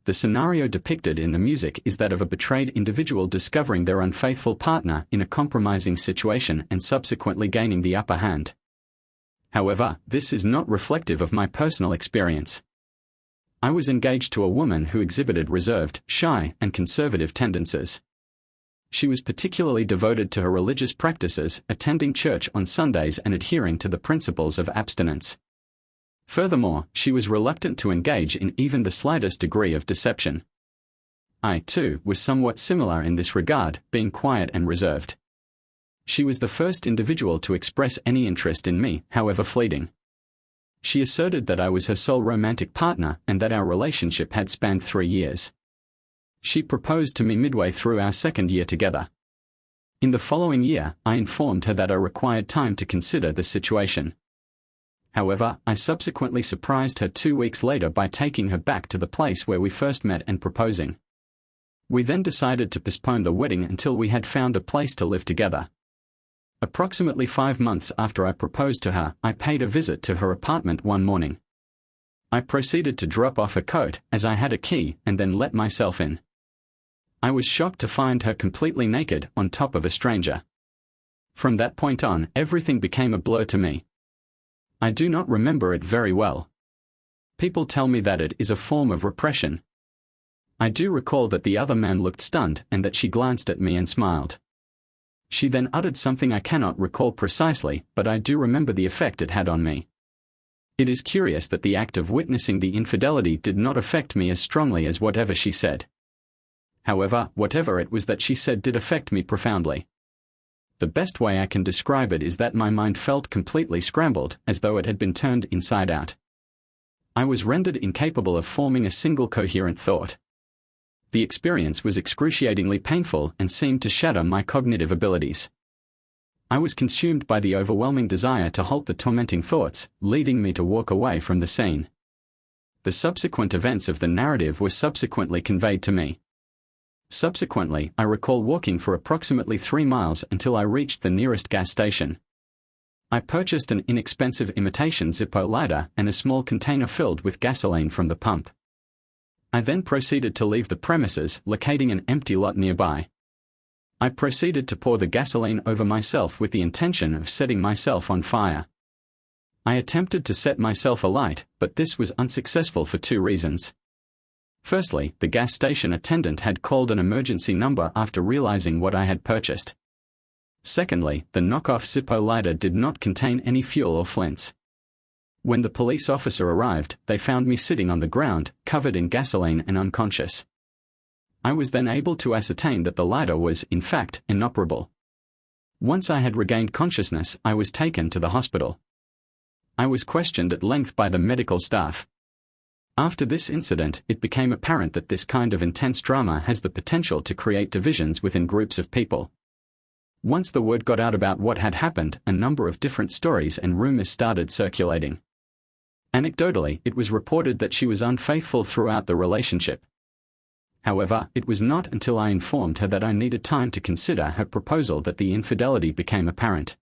The scenario depicted in the music is that of a betrayed individual discovering their unfaithful partner in a compromising situation and subsequently gaining the upper hand. However, this is not reflective of my personal experience. I was engaged to a woman who exhibited reserved, shy, and conservative tendencies. She was particularly devoted to her religious practices, attending church on Sundays and adhering to the principles of abstinence. Furthermore, she was reluctant to engage in even the slightest degree of deception. I, too, was somewhat similar in this regard, being quiet and reserved. She was the first individual to express any interest in me, however fleeting. She asserted that I was her sole romantic partner and that our relationship had spanned 3 years. She proposed to me midway through our second year together. In the following year, I informed her that I required time to consider the situation. However, I subsequently surprised her 2 weeks later by taking her back to the place where we first met and proposing. We then decided to postpone the wedding until we had found a place to live together. Approximately 5 months after I proposed to her, I paid a visit to her apartment one morning. I proceeded to drop off her coat, as I had a key, and then let myself in. I was shocked to find her completely naked on top of a stranger. From that point on, everything became a blur to me. I do not remember it very well. People tell me that it is a form of repression. I do recall that the other man looked stunned and that she glanced at me and smiled. She then uttered something I cannot recall precisely, but I do remember the effect it had on me. It is curious that the act of witnessing the infidelity did not affect me as strongly as whatever she said. However, whatever it was that she said did affect me profoundly. The best way I can describe it is that my mind felt completely scrambled, as though it had been turned inside out. I was rendered incapable of forming a single coherent thought. The experience was excruciatingly painful and seemed to shatter my cognitive abilities. I was consumed by the overwhelming desire to halt the tormenting thoughts, leading me to walk away from the scene. The subsequent events of the narrative were subsequently conveyed to me. Subsequently, I recall walking for approximately 3 miles until I reached the nearest gas station. I purchased an inexpensive imitation Zippo lighter and a small container filled with gasoline from the pump. I then proceeded to leave the premises, locating an empty lot nearby. I proceeded to pour the gasoline over myself with the intention of setting myself on fire. I attempted to set myself alight, but this was unsuccessful for 2 reasons. Firstly, the gas station attendant had called an emergency number after realizing what I had purchased. Secondly, the knockoff Zippo lighter did not contain any fuel or flints. When the police officer arrived, they found me sitting on the ground, covered in gasoline and unconscious. I was then able to ascertain that the lighter was, in fact, inoperable. Once I had regained consciousness, I was taken to the hospital. I was questioned at length by the medical staff. After this incident, it became apparent that this kind of intense drama has the potential to create divisions within groups of people. Once the word got out about what had happened, a number of different stories and rumors started circulating. Anecdotally, it was reported that she was unfaithful throughout the relationship. However, it was not until I informed her that I needed time to consider her proposal that the infidelity became apparent.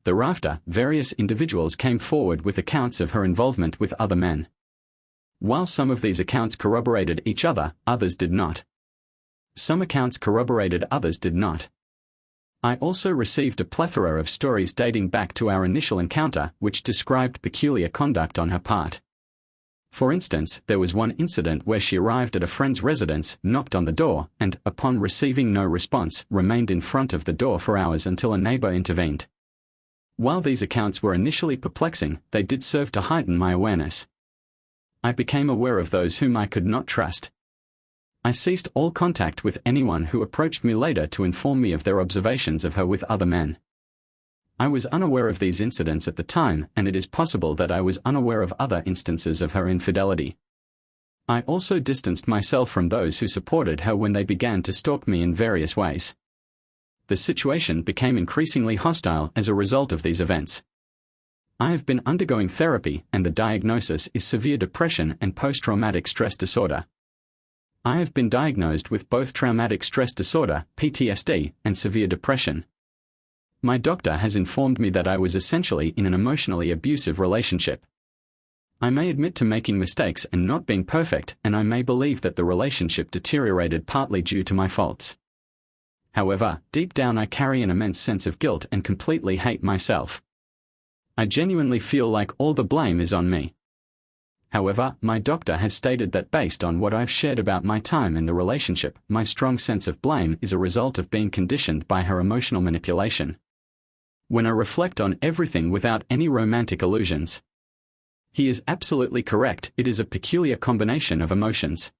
Thereafter, various individuals came forward with accounts of her involvement with other men. While some of these accounts corroborated each other, others did not. Some accounts corroborated, others did not. I also received a plethora of stories dating back to our initial encounter, which described peculiar conduct on her part. For instance, there was one incident where she arrived at a friend's residence, knocked on the door, and, upon receiving no response, remained in front of the door for hours until a neighbor intervened. While these accounts were initially perplexing, they did serve to heighten my awareness. I became aware of those whom I could not trust. I ceased all contact with anyone who approached me later to inform me of their observations of her with other men. I was unaware of these incidents at the time, and it is possible that I was unaware of other instances of her infidelity. I also distanced myself from those who supported her when they began to stalk me in various ways. The situation became increasingly hostile as a result of these events. I have been undergoing therapy, and the diagnosis is severe depression and post-traumatic stress disorder. I have been diagnosed with both traumatic stress disorder, PTSD, and severe depression. My doctor has informed me that I was essentially in an emotionally abusive relationship. I may admit to making mistakes and not being perfect, and I may believe that the relationship deteriorated partly due to my faults. However, deep down I carry an immense sense of guilt and completely hate myself. I genuinely feel like all the blame is on me. However, my doctor has stated that based on what I've shared about my time in the relationship, my strong sense of blame is a result of being conditioned by her emotional manipulation. When I reflect on everything without any romantic illusions, he is absolutely correct. It is a peculiar combination of emotions.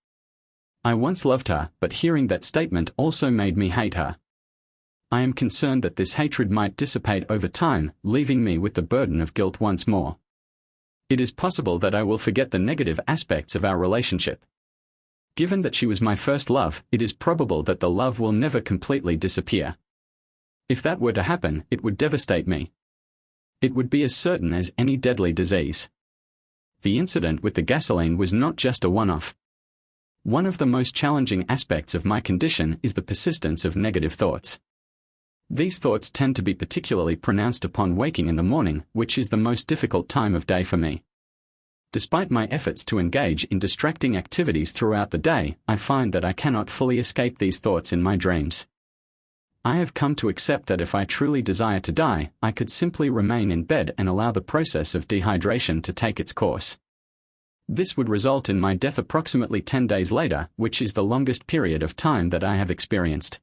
I once loved her, but hearing that statement also made me hate her. I am concerned that this hatred might dissipate over time, leaving me with the burden of guilt once more. It is possible that I will forget the negative aspects of our relationship. Given that she was my first love, it is probable that the love will never completely disappear. If that were to happen, it would devastate me. It would be as certain as any deadly disease. The incident with the gasoline was not just a one-off. One of the most challenging aspects of my condition is the persistence of negative thoughts. These thoughts tend to be particularly pronounced upon waking in the morning, which is the most difficult time of day for me. Despite my efforts to engage in distracting activities throughout the day, I find that I cannot fully escape these thoughts in my dreams. I have come to accept that if I truly desire to die, I could simply remain in bed and allow the process of dehydration to take its course. This would result in my death approximately 10 days later, which is the longest period of time that I have experienced.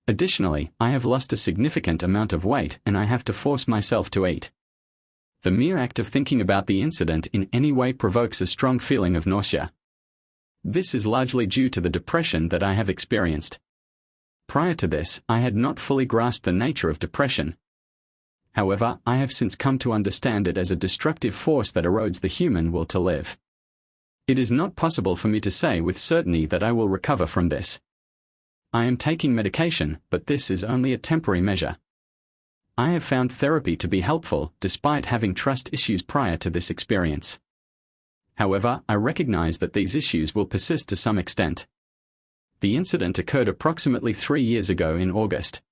Additionally, I have lost a significant amount of weight and I have to force myself to eat. The mere act of thinking about the incident in any way provokes a strong feeling of nausea. This is largely due to the depression that I have experienced. Prior to this, I had not fully grasped the nature of depression. However, I have since come to understand it as a destructive force that erodes the human will to live. It is not possible for me to say with certainty that I will recover from this. I am taking medication, but this is only a temporary measure. I have found therapy to be helpful, despite having trust issues prior to this experience. However, I recognize that these issues will persist to some extent. The incident occurred approximately 3 years ago in August.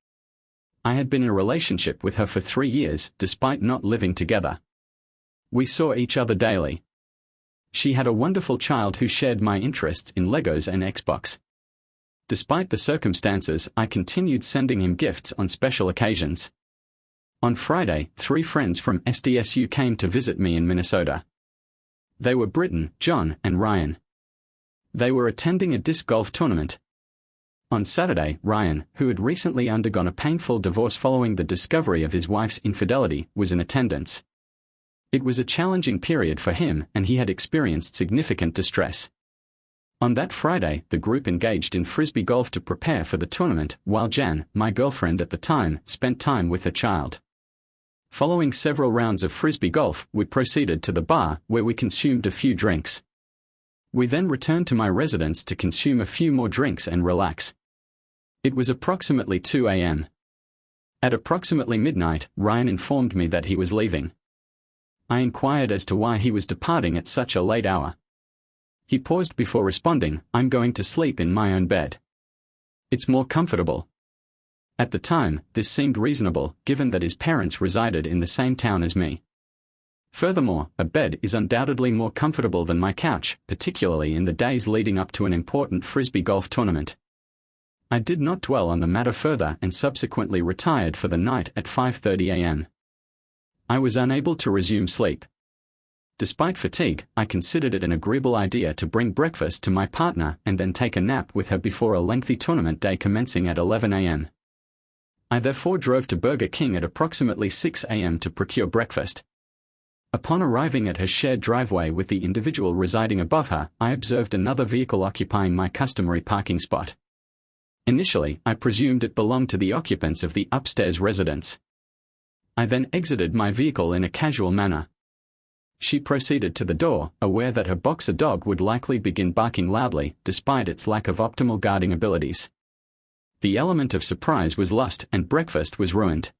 I had been in a relationship with her for 3 years, despite not living together. We saw each other daily. She had a wonderful child who shared my interests in Legos and Xbox. Despite the circumstances, I continued sending him gifts on special occasions. On Friday, 3 friends from SDSU came to visit me in Minnesota. They were Britton, John, and Ryan. They were attending a disc golf tournament. On Saturday, Ryan, who had recently undergone a painful divorce following the discovery of his wife's infidelity, was in attendance. It was a challenging period for him, and he had experienced significant distress. On that Friday, the group engaged in frisbee golf to prepare for the tournament, while Jan, my girlfriend at the time, spent time with her child. Following several rounds of frisbee golf, we proceeded to the bar, where we consumed a few drinks. We then returned to my residence to consume a few more drinks and relax. It was approximately 2 a.m. At approximately midnight, Ryan informed me that he was leaving. I inquired as to why he was departing at such a late hour. He paused before responding, "I'm going to sleep in my own bed. It's more comfortable." At the time, this seemed reasonable, given that his parents resided in the same town as me. Furthermore, a bed is undoubtedly more comfortable than my couch, particularly in the days leading up to an important frisbee golf tournament. I did not dwell on the matter further and subsequently retired for the night at 5:30 a.m. I was unable to resume sleep. Despite fatigue, I considered it an agreeable idea to bring breakfast to my partner and then take a nap with her before a lengthy tournament day commencing at 11 a.m. I therefore drove to Burger King at approximately 6 a.m. to procure breakfast. Upon arriving at her shared driveway with the individual residing above her, I observed another vehicle occupying my customary parking spot. Initially, I presumed it belonged to the occupants of the upstairs residence. I then exited my vehicle in a casual manner. She proceeded to the door, aware that her boxer dog would likely begin barking loudly, despite its lack of optimal guarding abilities. The element of surprise was lost and breakfast was ruined.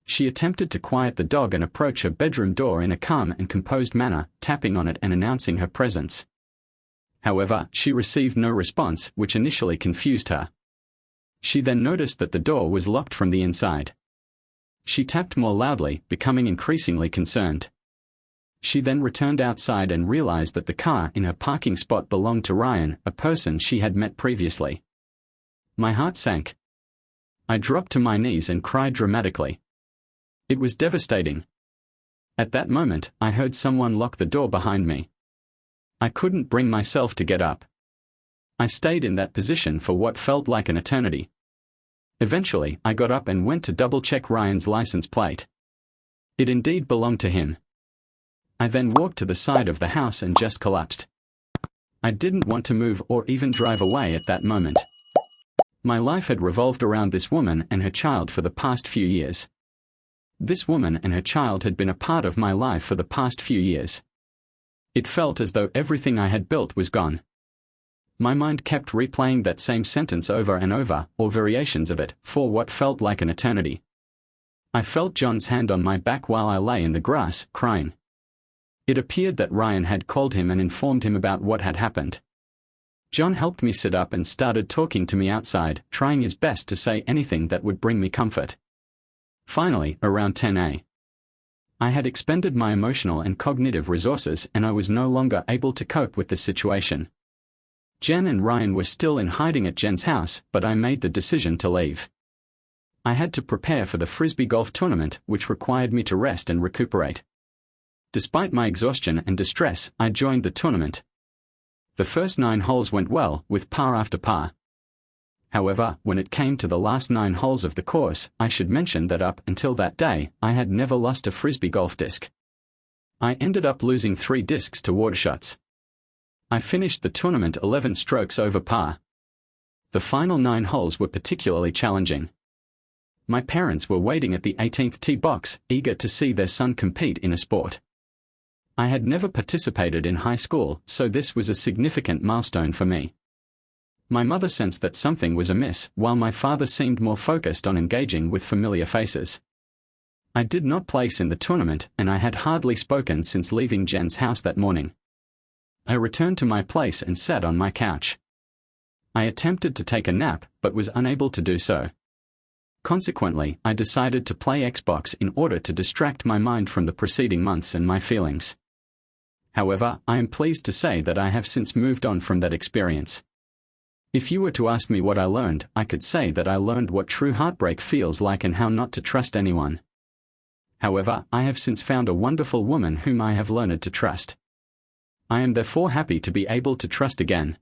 She attempted to quiet the dog and approach her bedroom door in a calm and composed manner, tapping on it and announcing her presence. However, she received no response, which initially confused her. She then noticed that the door was locked from the inside. She tapped more loudly, becoming increasingly concerned. She then returned outside and realized that the car in her parking spot belonged to Ryan, a person she had met previously. My heart sank. I dropped to my knees and cried dramatically. It was devastating. At that moment, I heard someone lock the door behind me. I couldn't bring myself to get up. I stayed in that position for what felt like an eternity. Eventually, I got up and went to double-check Ryan's license plate. It indeed belonged to him. I then walked to the side of the house and just collapsed. I didn't want to move or even drive away at that moment. My life had revolved around this woman and her child for the past few years. This woman and her child had been a part of my life for the past few years. It felt as though everything I had built was gone. My mind kept replaying that same sentence over and over, or variations of it, for what felt like an eternity. I felt John's hand on my back while I lay in the grass, crying. It appeared that Ryan had called him and informed him about what had happened. John helped me sit up and started talking to me outside, trying his best to say anything that would bring me comfort. Finally, around 10 a.m. I had expended my emotional and cognitive resources and I was no longer able to cope with the situation. Jen and Ryan were still in hiding at Jen's house, but I made the decision to leave. I had to prepare for the Frisbee golf tournament, which required me to rest and recuperate. Despite my exhaustion and distress, I joined the tournament. The first 9 holes went well, with par after par. However, when it came to the last 9 holes of the course, I should mention that up until that day, I had never lost a Frisbee golf disc. I ended up losing 3 discs to water shots. I finished the tournament 11 strokes over par. The final 9 holes were particularly challenging. My parents were waiting at the 18th tee box, eager to see their son compete in a sport. I had never participated in high school, so this was a significant milestone for me. My mother sensed that something was amiss, while my father seemed more focused on engaging with familiar faces. I did not place in the tournament, and I had hardly spoken since leaving Jen's house that morning. I returned to my place and sat on my couch. I attempted to take a nap, but was unable to do so. Consequently, I decided to play Xbox in order to distract my mind from the preceding months and my feelings. However, I am pleased to say that I have since moved on from that experience. If you were to ask me what I learned, I could say that I learned what true heartbreak feels like and how not to trust anyone. However, I have since found a wonderful woman whom I have learned to trust. I am therefore happy to be able to trust again.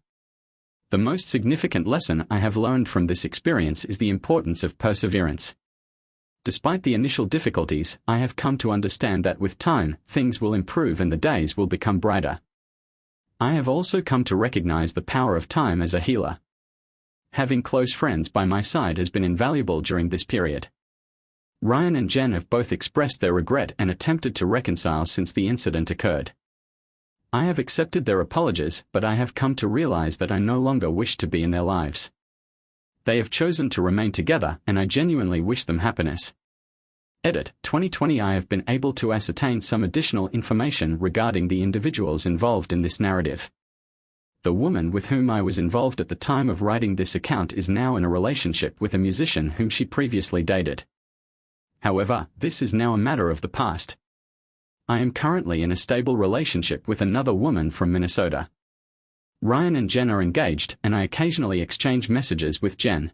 The most significant lesson I have learned from this experience is the importance of perseverance. Despite the initial difficulties, I have come to understand that with time, things will improve and the days will become brighter. I have also come to recognize the power of time as a healer. Having close friends by my side has been invaluable during this period. Ryan and Jen have both expressed their regret and attempted to reconcile since the incident occurred. I have accepted their apologies, but I have come to realize that I no longer wish to be in their lives. They have chosen to remain together, and I genuinely wish them happiness. Edit 2020. I have been able to ascertain some additional information regarding the individuals involved in this narrative. The woman with whom I was involved at the time of writing this account is now in a relationship with a musician whom she previously dated. However, this is now a matter of the past. I am currently in a stable relationship with another woman from Minnesota. Ryan and Jen are engaged, and I occasionally exchange messages with Jen.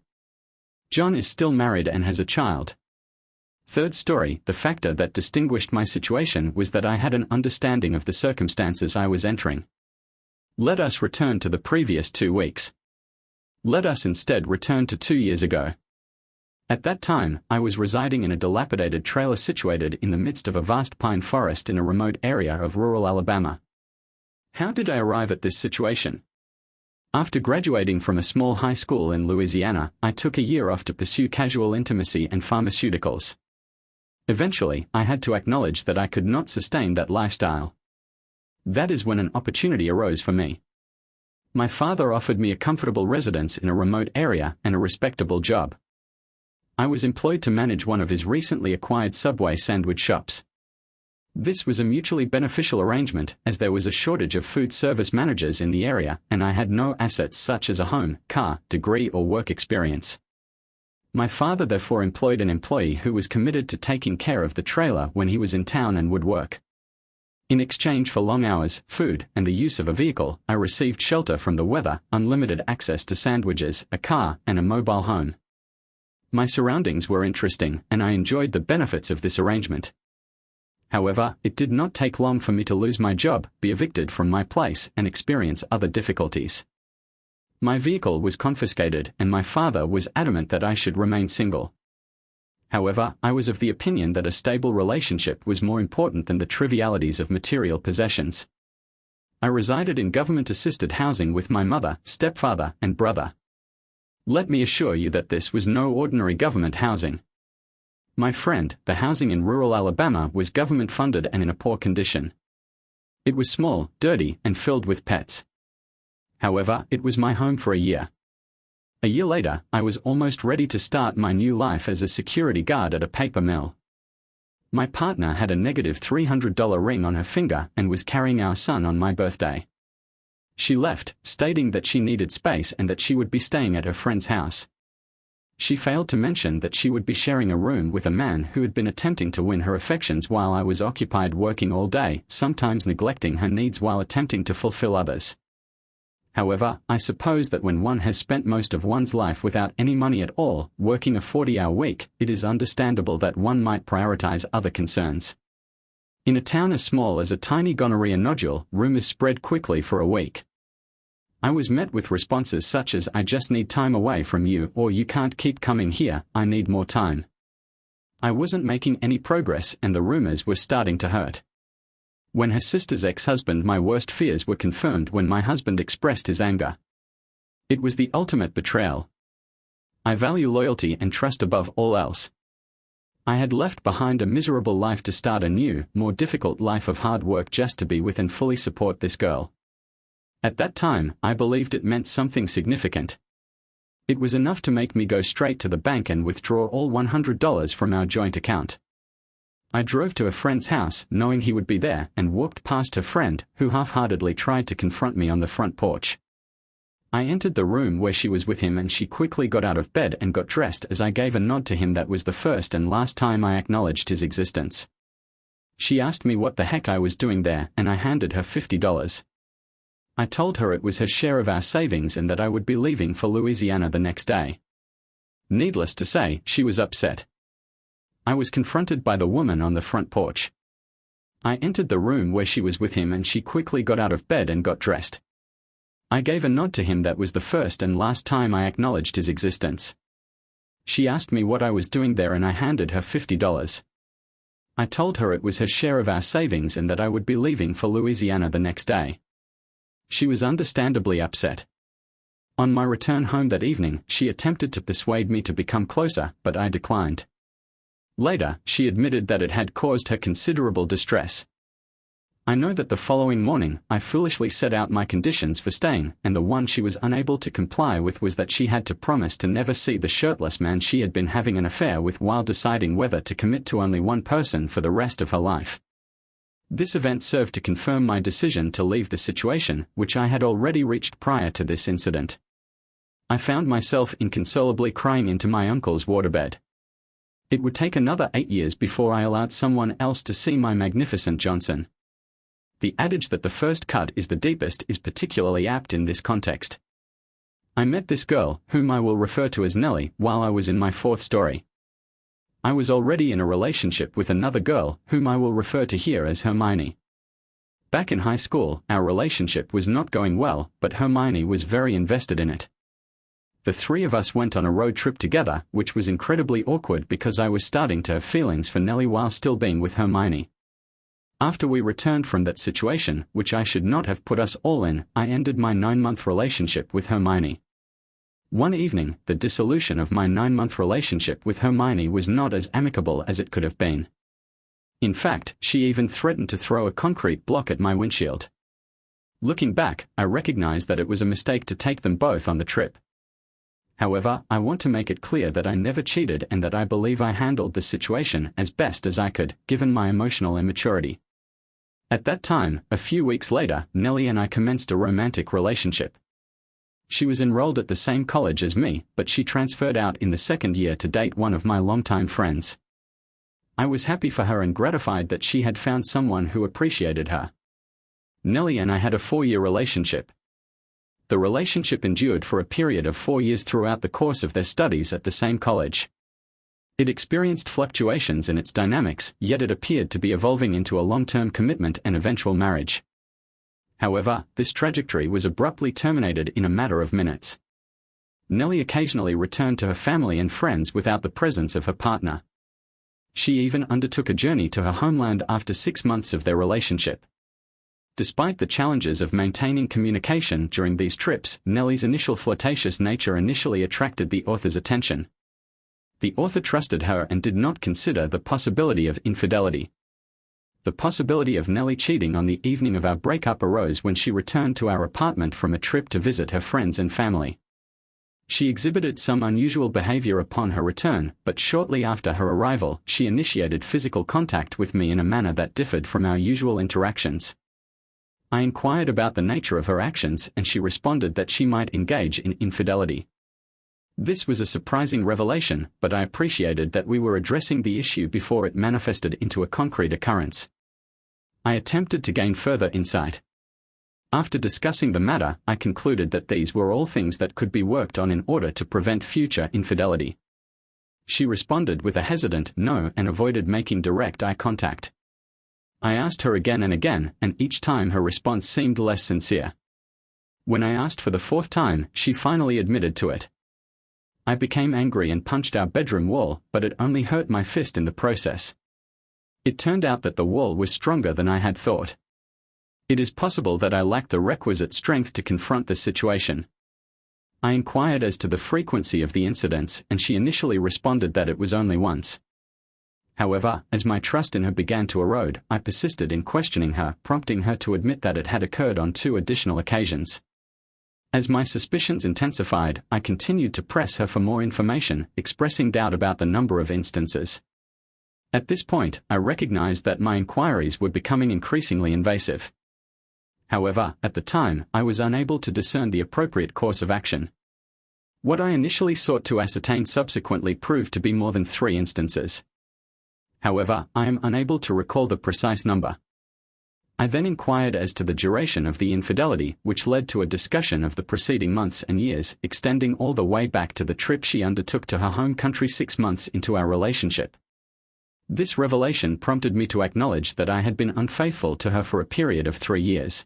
John is still married and has a child. Third story, the factor that distinguished my situation was that I had an understanding of the circumstances I was entering. Let us return to the previous 2 weeks. Let us instead return to 2 years ago. At that time, I was residing in a dilapidated trailer situated in the midst of a vast pine forest in a remote area of rural Alabama. How did I arrive at this situation? After graduating from a small high school in Louisiana, I took a year off to pursue casual intimacy and pharmaceuticals. Eventually, I had to acknowledge that I could not sustain that lifestyle. That is when an opportunity arose for me. My father offered me a comfortable residence in a remote area and a respectable job. I was employed to manage one of his recently acquired Subway sandwich shops. This was a mutually beneficial arrangement, as there was a shortage of food service managers in the area, and I had no assets such as a home, car, degree or work experience. My father therefore employed an employee who was committed to taking care of the trailer when he was in town and would work. In exchange for long hours, food, and the use of a vehicle, I received shelter from the weather, unlimited access to sandwiches, a car, and a mobile home. My surroundings were interesting, and I enjoyed the benefits of this arrangement. However, it did not take long for me to lose my job, be evicted from my place, and experience other difficulties. My vehicle was confiscated, and my father was adamant that I should remain single. However, I was of the opinion that a stable relationship was more important than the trivialities of material possessions. I resided in government-assisted housing with my mother, stepfather, and brother. Let me assure you that this was no ordinary government housing. My friend, the housing in rural Alabama was government-funded and in a poor condition. It was small, dirty, and filled with pets. However, it was my home for a year. A year later, I was almost ready to start my new life as a security guard at a paper mill. My partner had a negative $300 ring on her finger and was carrying our son on my birthday. She left, stating that she needed space and that she would be staying at her friend's house. She failed to mention that she would be sharing a room with a man who had been attempting to win her affections while I was occupied working all day, sometimes neglecting her needs while attempting to fulfill others. However, I suppose that when one has spent most of one's life without any money at all, working a 40-hour week, it is understandable that one might prioritize other concerns. In a town as small as a tiny gonorrhea nodule, rumors spread quickly for a week. I was met with responses such as, "I just need time away from you," or "You can't keep coming here, I need more time." I wasn't making any progress and the rumors were starting to hurt. When her sister's ex-husband, my worst fears were confirmed when my husband expressed his anger. It was the ultimate betrayal. I value loyalty and trust above all else. I had left behind a miserable life to start a new, more difficult life of hard work just to be with and fully support this girl. At that time, I believed it meant something significant. It was enough to make me go straight to the bank and withdraw all $100 from our joint account. I drove to a friend's house, knowing he would be there, and walked past her friend, who half-heartedly tried to confront me on the front porch. I entered the room where she was with him and she quickly got out of bed and got dressed as I gave a nod to him that was the first and last time I acknowledged his existence. She asked me what the heck I was doing there, and I handed her $50. I told her it was her share of our savings and that I would be leaving for Louisiana the next day. Needless to say, she was upset. I was confronted by the woman on the front porch. I entered the room where she was with him and she quickly got out of bed and got dressed. I gave a nod to him that was the first and last time I acknowledged his existence. She asked me what I was doing there and I handed her $50. I told her it was her share of our savings and that I would be leaving for Louisiana the next day. She was understandably upset. On my return home that evening, she attempted to persuade me to become closer, but I declined. Later, she admitted that it had caused her considerable distress. I know that the following morning, I foolishly set out my conditions for staying, and the one she was unable to comply with was that she had to promise to never see the shirtless man she had been having an affair with while deciding whether to commit to only one person for the rest of her life. This event served to confirm my decision to leave the situation, which I had already reached prior to this incident. I found myself inconsolably crying into my uncle's waterbed. It would take another 8 years before I allowed someone else to see my magnificent Johnson. The adage that the first cut is the deepest is particularly apt in this context. I met this girl, whom I will refer to as Nellie, while I was in my fourth story. I was already in a relationship with another girl, whom I will refer to here as Hermione. Back in high school, our relationship was not going well, but Hermione was very invested in it. The three of us went on a road trip together, which was incredibly awkward because I was starting to have feelings for Nellie while still being with Hermione. After we returned from that situation, which I should not have put us all in, I ended my 9-month relationship with Hermione. One evening, the dissolution of my 9-month relationship with Hermione was not as amicable as it could have been. In fact, she even threatened to throw a concrete block at my windshield. Looking back, I recognize that it was a mistake to take them both on the trip. However, I want to make it clear that I never cheated and that I believe I handled the situation as best as I could, given my emotional immaturity. At that time, a few weeks later, Nellie and I commenced a romantic relationship. She was enrolled at the same college as me, but she transferred out in the second year to date one of my longtime friends. I was happy for her and gratified that she had found someone who appreciated her. Nellie and I had a 4-year relationship. The relationship endured for a period of 4 years throughout the course of their studies at the same college. It experienced fluctuations in its dynamics, yet it appeared to be evolving into a long-term commitment and eventual marriage. However, this trajectory was abruptly terminated in a matter of minutes. Nellie occasionally returned to her family and friends without the presence of her partner. She even undertook a journey to her homeland after 6 months of their relationship. Despite the challenges of maintaining communication during these trips, Nellie's initial flirtatious nature initially attracted the author's attention. The author trusted her and did not consider the possibility of infidelity. The possibility of Nellie cheating on the evening of our breakup arose when she returned to our apartment from a trip to visit her friends and family. She exhibited some unusual behavior upon her return, but shortly after her arrival, she initiated physical contact with me in a manner that differed from our usual interactions. I inquired about the nature of her actions and she responded that she might engage in infidelity. This was a surprising revelation, but I appreciated that we were addressing the issue before it manifested into a concrete occurrence. I attempted to gain further insight. After discussing the matter, I concluded that these were all things that could be worked on in order to prevent future infidelity. She responded with a hesitant no and avoided making direct eye contact. I asked her again and again, and each time her response seemed less sincere. When I asked for the 4th time, she finally admitted to it. I became angry and punched our bedroom wall, but it only hurt my fist in the process. It turned out that the wall was stronger than I had thought. It is possible that I lacked the requisite strength to confront the situation. I inquired as to the frequency of the incidents, and she initially responded that it was only once. However, as my trust in her began to erode, I persisted in questioning her, prompting her to admit that it had occurred on 2 additional occasions. As my suspicions intensified, I continued to press her for more information, expressing doubt about the number of instances. At this point, I recognized that my inquiries were becoming increasingly invasive. However, at the time, I was unable to discern the appropriate course of action. What I initially sought to ascertain subsequently proved to be more than 3 instances. However, I am unable to recall the precise number. I then inquired as to the duration of the infidelity, which led to a discussion of the preceding months and years, extending all the way back to the trip she undertook to her home country 6 months into our relationship. This revelation prompted me to acknowledge that I had been unfaithful to her for a period of 3 years.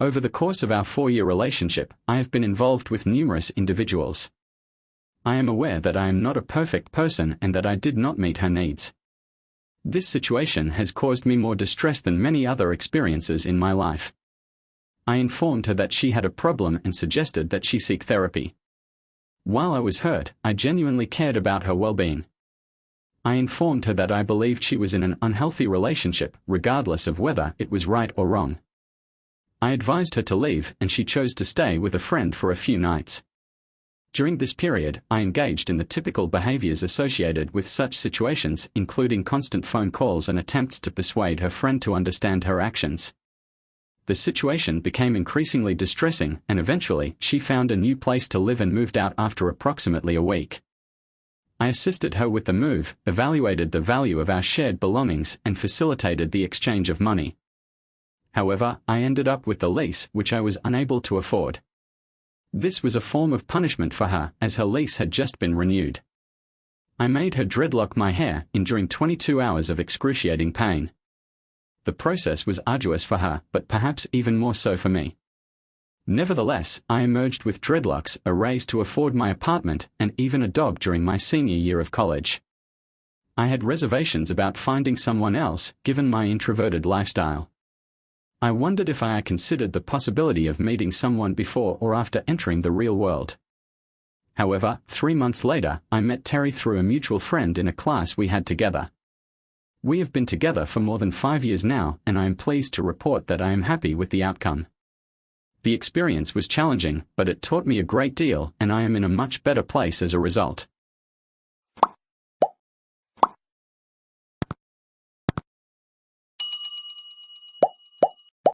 Over the course of our 4-year relationship, I have been involved with numerous individuals. I am aware that I am not a perfect person and that I did not meet her needs. This situation has caused me more distress than many other experiences in my life. I informed her that she had a problem and suggested that she seek therapy. While I was hurt, I genuinely cared about her well-being. I informed her that I believed she was in an unhealthy relationship, regardless of whether it was right or wrong. I advised her to leave, and she chose to stay with a friend for a few nights. During this period, I engaged in the typical behaviors associated with such situations, including constant phone calls and attempts to persuade her friend to understand her actions. The situation became increasingly distressing, and eventually, she found a new place to live and moved out after approximately a week. I assisted her with the move, evaluated the value of our shared belongings, and facilitated the exchange of money. However, I ended up with the lease, which I was unable to afford. This was a form of punishment for her, as her lease had just been renewed. I made her dreadlock my hair, enduring 22 hours of excruciating pain. The process was arduous for her, but perhaps even more so for me. Nevertheless, I emerged with dreadlocks, a raise to afford my apartment, and even a dog during my senior year of college. I had reservations about finding someone else, given my introverted lifestyle. I wondered if I considered the possibility of meeting someone before or after entering the real world. However, 3 months later, I met Terry through a mutual friend in a class we had together. We have been together for more than 5 years now, and I am pleased to report that I am happy with the outcome. The experience was challenging, but it taught me a great deal, and I am in a much better place as a result.